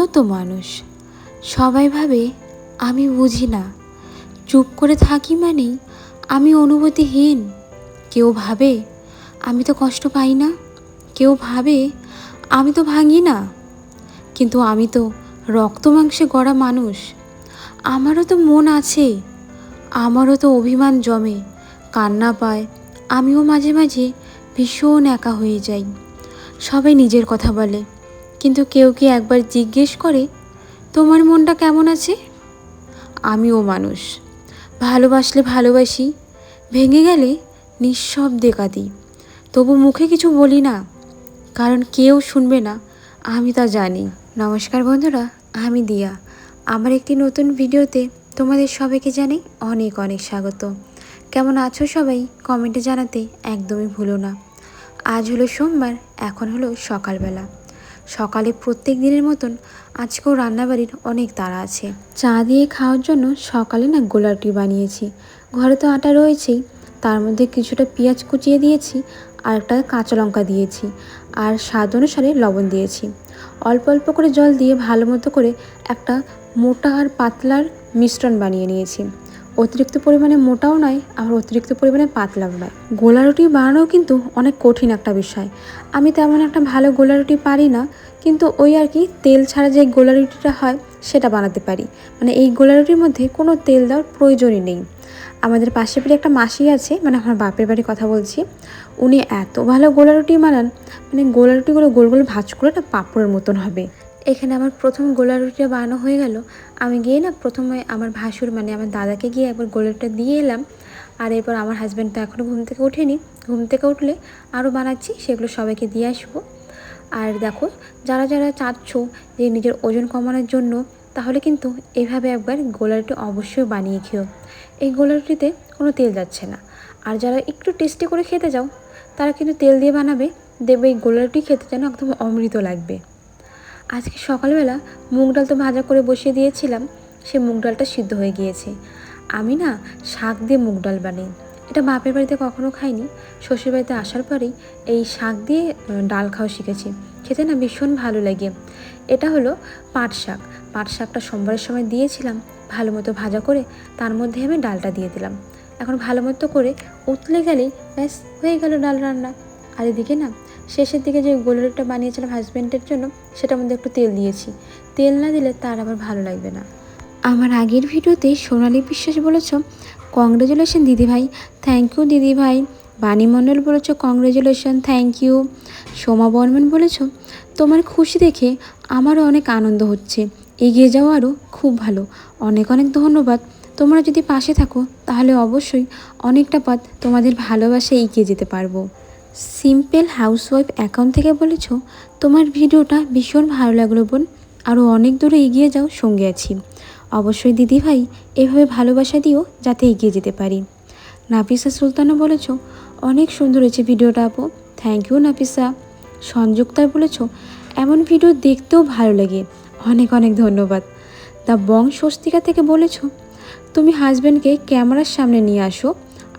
আমিও তো মানুষ। সবাই ভাবে আমি বুঝি না, চুপ করে থাকি মানেই আমি অনুভূতিহীন। কেউ ভাবে আমি তো কষ্ট পাই না, কেউ ভাবে আমি তো ভাঙি না। কিন্তু আমি তো রক্ত মাংসে গড়া মানুষ। আমারও তো মন আছে, আমারও তো অভিমান জমে, কান্না পায়। আমিও মাঝে মাঝে ভীষণ একা হয়ে যাই। সবাই নিজের কথা বলে, কিন্তু কেউ কি একবার জিজ্ঞেস করে তোমার মনটা কেমন আছে? আমিও মানুষ, ভালোবাসলে ভালোবাসি, ভেঙে গেলে নিঃশব্দে কাঁদি। তবু মুখে কিছু বলি না, কারণ কেউ শুনবে না, আমি তা জানি। নমস্কার বন্ধুরা, আমি দিয়া। আমার একটি নতুন ভিডিওতে তোমাদের সবাইকে জানাই অনেক অনেক স্বাগত। কেমন আছো সবাই কমেন্টে জানাতে একদমই ভুলো না। আজ হলো সোমবার, এখন হলো সকালবেলা। সকালে প্রত্যেক দিনের মতন আজকেও রান্নাবাড়ির অনেক তাড়া আছে। চা দিয়ে খাওয়ার জন্য সকালে না গোলা রুটি বানিয়েছি। ঘরে তো আটা রয়েছেই, তার মধ্যে কিছুটা পেঁয়াজ কুচিয়ে দিয়েছি, আর একটা কাঁচা লঙ্কা দিয়েছি, আর স্বাদ অনুসারে লবণ দিয়েছি। অল্প অল্প করে জল দিয়ে ভালো মতো করে একটা মোটা আর পাতলার মিশ্রণ বানিয়ে নিয়েছি। অতিরিক্ত পরিমাণে মোটাও নয়, আবার অতিরিক্ত পরিমাণে পাতলাও নয়। গোলা রুটি বানানোও কিন্তু অনেক কঠিন একটা বিষয়। আমি তেমন একটা ভালো গোলা রুটি পারি না, কিন্তু ওই আর কি তেল ছাড়া যে গোলা রুটিটা হয় সেটা বানাতে পারি। মানে এই গোলা রুটির মধ্যে কোনো তেল দেওয়ার প্রয়োজনই নেই। আমাদের পাশে বাড়ি একটা মাসি আছে, মানে আমার বাপের বাড়ির কথা বলছি, উনি এত ভালো গোলা রুটি বানান, মানে গোলা রুটিগুলো গোল গোল ভাঁজ করে একটা পাঁপড়ের মতন হবে। এখানে আমার প্রথম গোলা রুটিটা বানানো হয়ে গেল। আমি গিয়ে না প্রথমে আমার ভাসুর মানে আমার দাদাকে গিয়ে একবার গোলা রুটিটা দিয়ে এলাম। আর এরপর আমার হাজব্যান্ড তো এখনও ঘুম থেকে ওঠেনি, ঘুম থেকে উঠলে আরও বানাচ্ছি, সেগুলো সবাইকে দিয়ে আসবো। আর দেখো, যারা যারা চাচ্ছ যে নিজের ওজন কমানোর জন্য, তাহলে কিন্তু এভাবে একবার গোলা রুটি অবশ্যই বানিয়ে খেও। এই গোলা রুটিতে কোনো তেল যাচ্ছে না। আর যারা একটু টেস্টি করে খেতে যাও, তারা কিন্তু তেল দিয়ে বানাবে, দেখবে এই গোলা রুটি খেতে যেন একদম অমৃত লাগবে। আজকে সকালবেলা মুগ ডাল তো ভাজা করে বসিয়ে দিয়েছিলাম, সে মুগ ডালটা সিদ্ধ হয়ে গিয়েছে। আমি না শাক দিয়ে মুগ ডাল বানাই, এটা বাপের বাড়িতে কখনো খাইনি। শ্বশুর বাড়িতে আসার পরেই এই শাক দিয়ে ডাল খাওয়া শিখেছি, খেতে না ভীষণ ভালো লাগে। এটা হলো পাট শাক। পাট শাকটা সোমবারের সময় দিয়েছিলাম, ভালো মতো ভাজা করে তার মধ্যে আমি ডালটা দিয়ে দিলাম। এখন ভালো মতো করে উতলে গেলেই ব্যাস হয়ে গেল ডাল রান্না। আর এদিকে না শেষের দিকে যে গোলা রুটিটা বানিয়েছিলাম হাজব্যান্ডের জন্য, সেটার মধ্যে একটু তেল দিয়েছি। তেল না দিলে তার আবার ভালো লাগবে না। আমার আগের ভিডিওতে সোনালী বিশ্বাস বলেছ কংগ্রেচুলেশন দিদিভাই, থ্যাংক ইউ দিদিভাই। বাণী মণ্ডল বলেছ congratulation, thank you. Soma Barman বলেছ তোমার খুশি দেখে আমারও অনেক আনন্দ হচ্ছে, এগিয়ে যাও আরও, খুব ভালো, অনেক অনেক ধন্যবাদ। তোমরা যদি পাশে থাকো তাহলে অবশ্যই অনেকটা পথ তোমাদের ভালোবাসায় এগিয়ে যেতে পারবো। সিম্পল হাউসওয়াইফ অ্যাকাউন্ট থেকে বলেছ তোমার ভিডিওটা ভীষণ ভালো লাগলো বোন, আরও অনেক দূরে এগিয়ে যাও, সঙ্গে আছি। অবশ্যই দিদিভাই এভাবে ভালোবাসা দিও যাতে এগিয়ে যেতে পারি। নাফিসা সুলতানও বলেছ অনেক সুন্দর হয়েছে ভিডিওটা আপু, থ্যাংক ইউ নাফিসা। সংযুক্তার বলেছ এমন ভিডিও দেখতেও ভালো লাগে, অনেক অনেক ধন্যবাদ। দ্য বং স্বস্তিকা থেকে বলেছ তুমি হাজব্যান্ডকে ক্যামেরার সামনে নিয়ে আসো,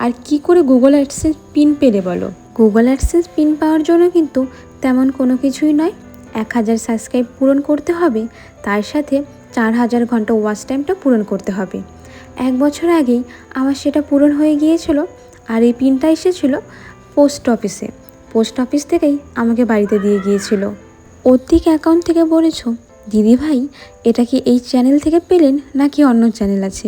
আর কি করে গুগল অ্যাডসেন্স পিন পেলে বলো। গুগল অ্যাডসেন্স পিন পাওয়ার জন্য কিন্তু তেমন কোনো কিছুই নয়, 1000 সাবস্ক্রাইব পূরণ করতে হবে, তার সাথে 4000 ঘন্টা ওয়াচ টাইমটা পূরণ করতে হবে। 1 বছর আগেই আমার সেটা পূরণ হয়ে গিয়েছিল। আর এই পিনটা এসেছিলো পোস্ট অফিসে, পোস্ট অফিস থেকেই আমাকে বাড়িতে দিয়ে গিয়েছিল। অতিক অ্যাকাউন্ট থেকে বলেছ দিদিভাই এটা কি এই চ্যানেল থেকে পেলেন নাকি অন্য চ্যানেল আছে?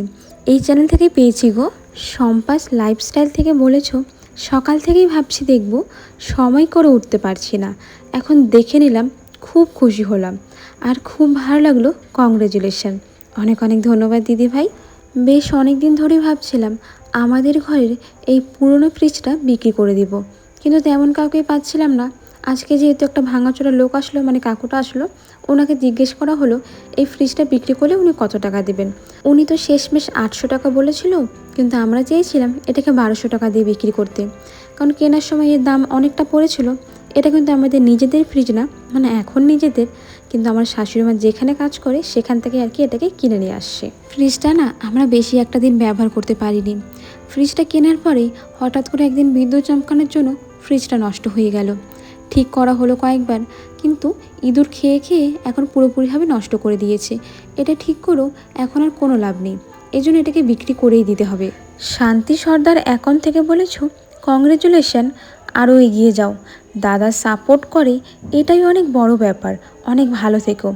এই চ্যানেল থেকেই পেয়েছি গো। সম্পাস লাইফস্টাইল থেকে বলেছ সকাল থেকেই ভাবছি দেখব, সময় করে উঠতে পারছি না, এখন দেখে নিলাম, খুব খুশি হলাম আর খুব ভালো লাগলো, কংগ্রেচুলেশন। অনেক অনেক ধন্যবাদ দিদিভাই। বেশ অনেক দিন ধরেই ভাবছিলাম আমাদের ঘরের এই পুরনো ফ্রিজটা বিক্রি করে দিব, কিন্তু তেমন কাউকে পাচ্ছিলাম না। আজকে যেহেতু একটা ভাঙাচোরা লোক আসলো, মানে কাকুটা আসলো, ওনাকে জিজ্ঞেস করা হলো এই ফ্রিজটা বিক্রি করলে উনি কত টাকা দেবেন। উনি তো শেষমেশ 800 টাকা বলেছিল, কিন্তু আমরা চেয়েছিলাম এটাকে 1200 টাকা দিয়ে বিক্রি করতে, কারণ কেনার সময় এর দাম অনেকটা পড়েছিল। এটা কিন্তু আমাদের নিজেদের ফ্রিজ না, মানে এখন নিজেদের, কিন্তু আমার শাশুড়ি মা যেখানে কাজ করে সেখান থেকে আর কি এটাকে কিনে নিয়ে আসছে। ফ্রিজটা না আমরা বেশি একটা দিন ব্যবহার করতে পারিনি। ফ্রিজটা কেনার পরেই হঠাৎ করে একদিন বিদ্যুৎ চমকানোর জন্য ফ্রিজটা নষ্ট হয়ে গেল। ঠিক করা হলো কয়েকবার, কিন্তু ইঁদুর খেয়ে খেয়ে এখন পুরোপুরিভাবে নষ্ট করে দিয়েছে। এটা ঠিক করেও এখন আর কোনো লাভ নেই, এই জন্য এটাকে বিক্রি করেই দিতে হবে। শান্তি সর্দার অ্যাকাউন্ট থেকে বলেছ, কংগ্রেচুলেশন, আরও এগিয়ে যাও, দাদা সাপোর্ট করে, এটাই অনেক বড় ব্যাপার, অনেক ভালো থেকো।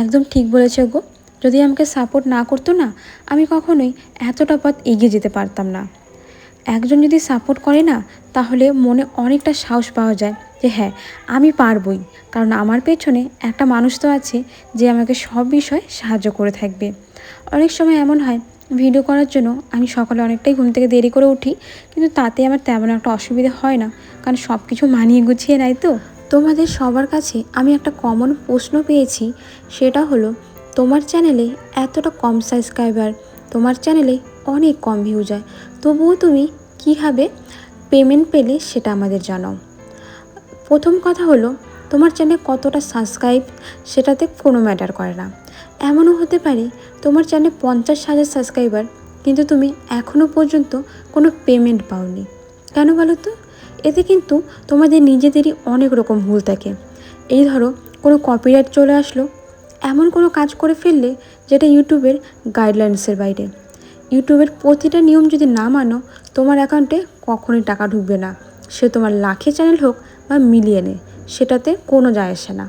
একদম ঠিক বলেছ গো, যদি আমাকে সাপোর্ট না করতো না, আমি কখনোই এতটা পথ এগিয়ে যেতে পারতাম না। একজন যদি সাপোর্ট করে না, তাহলে মনে অনেকটা সাহস পাওয়া যায় যে হ্যাঁ, আমি পারবই, কারণ আমার পেছনে একটা মানুষ তো আছে যে আমাকে সব বিষয়ে সাহায্য করে থাকবে। অনেক সময় এমন হয়, ভিডিও করার জন্য আমি সকালে অনেকটাই ঘুম থেকে দেরি করে উঠি, কিন্তু তাতে আমার তেমন একটা অসুবিধা হয় না, কারণ সব কিছু মানিয়ে গুছিয়ে নেয় তো। তোমাদের সবার কাছে আমি একটা কমন প্রশ্ন পেয়েছি, সেটা হলো, তোমার চ্যানেলে এতটা কম সাবস্ক্রাইবার, তোমার চ্যানেলে অনেক কম ভিউ যায়, তবুও তুমি কীভাবে পেমেন্ট পেলে সেটা আমাদের জানাও। প্রথম কথা হলো, তোমার চ্যানেলে কতটা সাবস্ক্রাইব সেটাতে কোনো ম্যাটার করে না। এমনও হতে পারে তোমার চ্যানেলে 50,000 সাবস্ক্রাইবার, কিন্তু তুমি এখনও পর্যন্ত কোনো পেমেন্ট পাওনি। কেন বলো তো? এতে কিন্তু তোমাদের নিজেদেরই অনেক রকম ভুল থাকে। এই ধরো, কোনো কপিরাইট চলে আসলো, এমন কোনো কাজ করে ফেললে যেটা ইউটিউবের গাইডলাইন্সের বাইরে। ইউটিউবের প্রতিটা নিয়ম যদি না মানো, তোমার অ্যাকাউন্টে কখনোই টাকা ঢুকবে না, সে তোমার লাখে চ্যানেল হোক বা মিলিয়নে, সেটাতে কোনো যায় আসে না।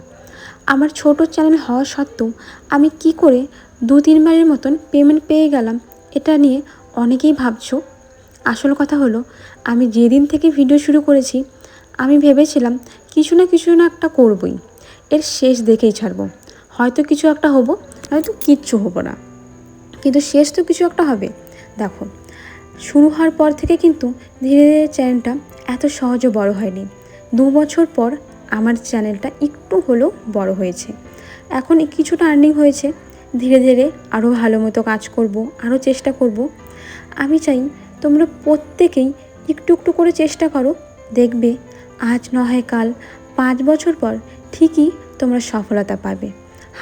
আমার ছোট চ্যানেল হওয়া সত্ত্বেও আমি কি করে 2-3 বারের মতন পেমেন্ট পেয়ে গেলাম, এটা নিয়ে অনেকেই ভাবছো। আসল কথা হলো, আমি যেদিন থেকে ভিডিও শুরু করেছি, আমি ভেবেছিলাম কিছু না একটা করবই, এর শেষ দেখেই ছাড়বো। হয়তো কিছু একটা হবো, হয়তো কিচ্ছু হবো না, কিন্তু শেষ তো কিছু একটা হবে। দেখো, শুরু হওয়ার পর থেকে কিন্তু ধীরে ধীরে চ্যানেলটা এত সহজে বড় হয়নি। 2 বছর পর আমার চ্যানেলটা একটু হলেও বড় হয়েছে, এখন কিছুটা আর্নিং হয়েছে। ধীরে ধীরে আরও ভালো মতো কাজ করব, আরও চেষ্টা করব। আমি চাই তোমরা প্রত্যেকেই একটু একটু করে চেষ্টা করো, দেখবে আজ না হয় কাল, 5 বছর পর ঠিকই তোমরা সফলতা পাবে।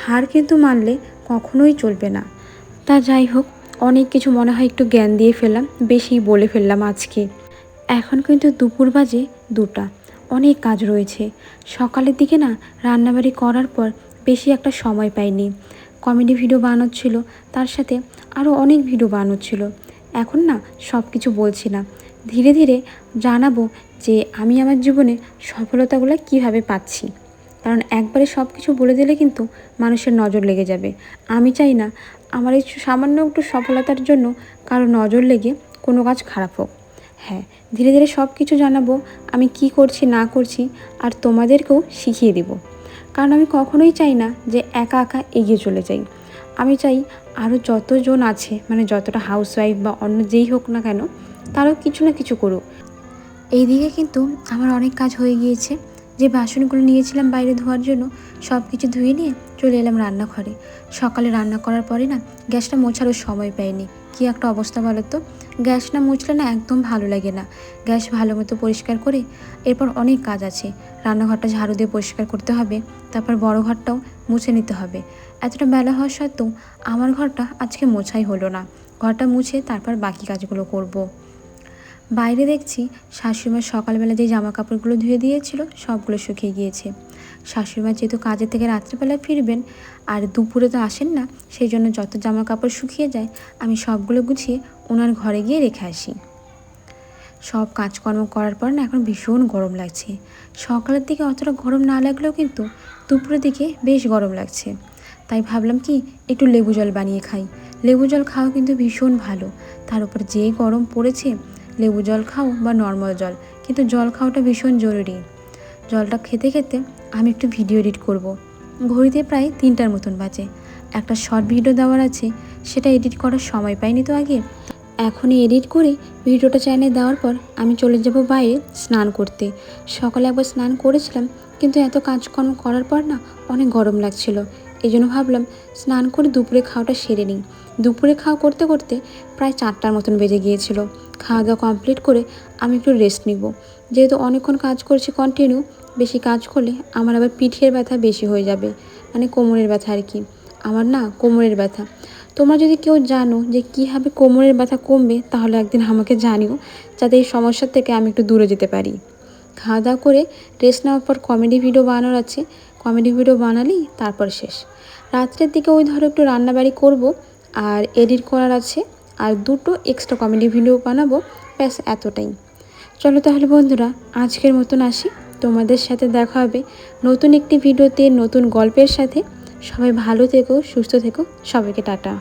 হার কিন্তু মানলে কখনোই চলবে না। তা যাই হোক, অনেক কিছু মনে হয় একটু জ্ঞান দিয়ে ফেললাম, বেশি বলে ফেললাম আজকে। এখন কিন্তু দুপুর বাজে 2টা, অনেক কাজ রয়েছে। সকালের দিকে না রান্নাবাড়ি করার পর বেশি একটা সময় পাইনি, কমেডি ভিডিও বানাচ্ছিল, তার সাথে আরও অনেক ভিডিও বানাচ্ছিল। এখন না সব কিছু বলছি না, ধীরে ধীরে জানাবো যে আমি আমার জীবনে সফলতাগুলো কিভাবে পাচ্ছি। কারণ একবারে সব কিছু বলে দিলে কিন্তু মানুষের নজর লেগে যাবে। আমি চাই না আমার এই সামান্য একটু সফলতার জন্য কারো নজর লেগে কোনো কাজ খারাপ হোক। হ্যাঁ, ধীরে ধীরে সব কিছু জানাবো, আমি কি করছি না করছি, আর তোমাদেরকেও শিখিয়ে দেব। কারণ আমি কখনোই চাই না যে একা একা এগিয়ে চলে যাই। আমি চাই আরও যতজন আছে, মানে যতটা হাউসওয়াইফ বা অন্য যেই হোক না কেন, তারাও কিছু না কিছু করুক। এইদিকে কিন্তু আমার অনেক কাজ হয়ে গিয়েছে। যে বাসনগুলো নিয়েছিলাম বাইরে ধোয়ার জন্য, সব কিছু ধুয়ে নিয়ে চলে এলাম রান্নাঘরে। সকালে রান্না করার পরে না গ্যাসটা মোছারও সময় পাইনি, কী একটা অবস্থা বলো তো। গ্যাস না মুছলে না একদম ভালো লাগে না। গ্যাস ভালো মতো পরিষ্কার করে এরপর অনেক কাজ আছে। রান্নাঘরটা ঝাড়ু দিয়ে পরিষ্কার করতে হবে, তারপর বড় ঘরটাও মুছে নিতে হবে। এতটা বেলা হওয়া সত্ত্বেও আমার ঘরটা আজকে মোছাই হলো না। ঘরটা মুছে তারপর বাকি কাজগুলো করব। বাইরে দেখছি শাশুড়িমা সকালবেলা যে জামা কাপড়গুলো ধুয়ে দিয়েছিল সবগুলো শুকিয়ে গিয়েছে। শাশুড়িমা যেহেতু কাজের থেকে রাত্রিবেলায় ফিরবেন আর দুপুরে তো আসেন না, সেই জন্য যত জামা কাপড় শুকিয়ে যায় আমি সবগুলো গুছিয়ে ওনার ঘরে গিয়ে রেখে আসি। সব কাজকর্ম করার পর না এখন ভীষণ গরম লাগছে। সকালের দিকে অতটা গরম না লাগলেও কিন্তু দুপুরের দিকে বেশ গরম লাগছে। তাই ভাবলাম কি একটু লেবু জল বানিয়ে খাই। লেবু জল খাওয়া কিন্তু ভীষণ ভালো। তার উপর যে গরম পড়েছে, লেবু জল খাও বা নর্মাল জল, কিন্তু জল খাওয়াটা ভীষণ জরুরি। জলটা খেতে খেতে আমি একটু ভিডিও এডিট করব। ঘড়িতে প্রায় 3টার মতন বাজে। একটা শর্ট ভিডিও দেওয়ার আছে, সেটা এডিট করার সময় পাইনি তো আগে। এখনই এডিট করে ভিডিওটা চ্যানেলে দেওয়ার পর আমি চলে যাব বাইরে স্নান করতে। সকালে একবার স্নান করেছিলাম, কিন্তু এত কাজকর্ম করার পর না অনেক গরম লাগছিল। এই জন্য ভাবলাম স্নান করে দুপুরে খাওয়াটা সেরে নিই। দুপুরে খাওয়া করতে করতে প্রায় 4টার মতন বেজে গিয়েছিল। খাওয়া দাওয়া কমপ্লিট করে আমি একটু রেস্ট নিব, যেহেতু অনেকক্ষণ কাজ করছি কন্টিনিউ। বেশি কাজ করলে আমার আবার পিঠের ব্যথা বেশি হয়ে যাবে, মানে কোমরের ব্যথা আর কি। আমার না কোমরের ব্যথা। তোমরা যদি কেউ জানো যে কীভাবে কোমরের ব্যথা কমবে, তাহলে একদিন আমাকে জানিও, যাতে এই সমস্যার থেকে আমি একটু দূরে যেতে পারি। খাওয়া দাওয়া করে রেস্ট নেওয়ার পর কমেডি ভিডিও বানানোর আছে, কমেডি ভিডিও বানালেই তারপর শেষ। রাত্রের দিকে ওই ধরো একটু রান্নাবাড়ি করব আর এডিট করার আছে, আর 2টো এক্সট্রা কমেডি ভিডিও বানাবো, ব্যাস এতটাই। চলো তাহলে বন্ধুরা, আজকের মতন আসি। তোমাদের সাথে দেখা হবে নতুন একটি ভিডিওতে, নতুন গল্পের সাথে। সবাই ভালো থেকো, সুস্থ থেকো, সবাইকে টাটা।